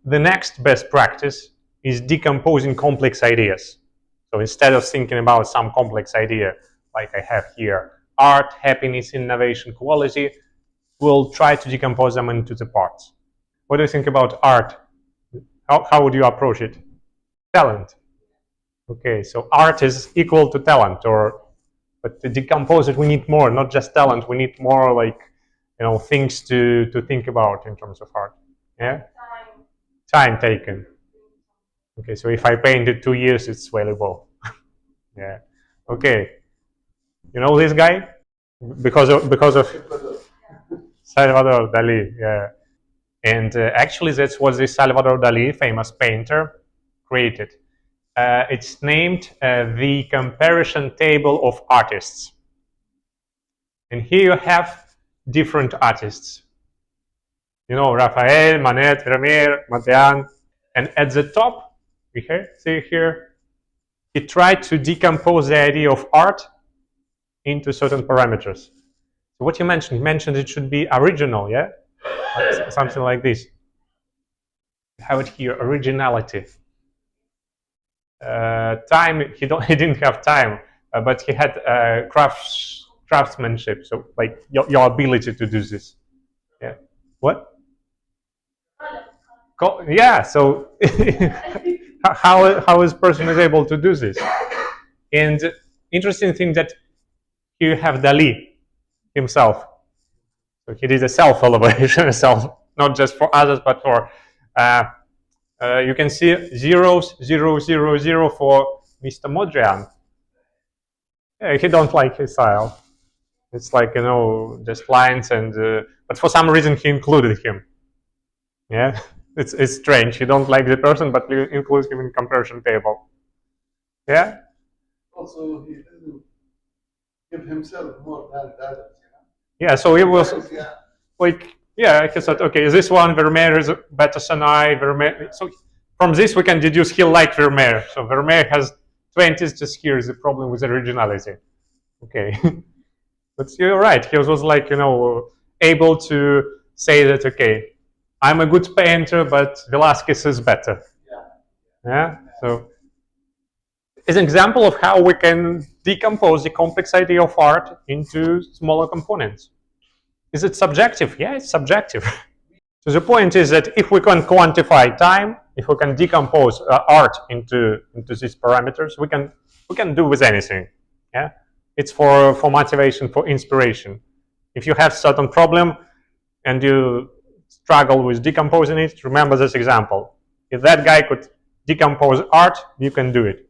the next best practice is decomposing complex ideas. So instead of thinking about some complex idea, like I have here, art, happiness, innovation, quality, we'll try to decompose them into the parts. What do you think about art? How would you approach it? Talent. Okay, so art is equal to talent, but to decompose it, we need more, not just talent. We need more, like, things to think about in terms of art. Yeah. Time taken. Okay, so if I painted 2 years, it's valuable. Yeah. Okay. You know this guy? Because of Salvador Dalí. Yeah. And actually, that's what this Salvador Dalí, famous painter, created. It's named the comparison table of artists. And here you have different artists. Raphael, Manet, Vermeer, Mattean. And at the top, see here, he tried to decompose the idea of art into certain parameters. So what you mentioned it should be original, yeah? Something like this. You have it here, originality. Time, he didn't have time, but he had craftsmanship, so like your ability to do this. Yeah. What? Yeah, so how is person is able to do this? And interesting thing that here you have Dalí himself. So he did a self-elaboration, not just for others, but for you can see 0, 0, 0, 0 for Mr. Mondrian. Yeah, he don't like his style. It's like, just lines and but for some reason he included him. Yeah, it's strange. You don't like the person, but you include him in comparison table. Yeah. Also, he didn't give himself more than others. Yeah, so it was like, yeah, he said, okay, this one, Vermeer is better than I, Vermeer. So from this we can deduce he liked Vermeer. So Vermeer has 20s, just here is the problem with originality. Okay. But you're right, he was like, able to say that, okay, I'm a good painter, but Velázquez is better. Yeah? So it's an example of how we can decompose the complex idea of art into smaller components. Is it subjective? Yeah, it's subjective. So the point is that if we can quantify time, if we can decompose art into these parameters, we can do with anything. Yeah, it's for motivation, for inspiration. If you have certain problem and you struggle with decomposing it, remember this example. If that guy could decompose art, you can do it.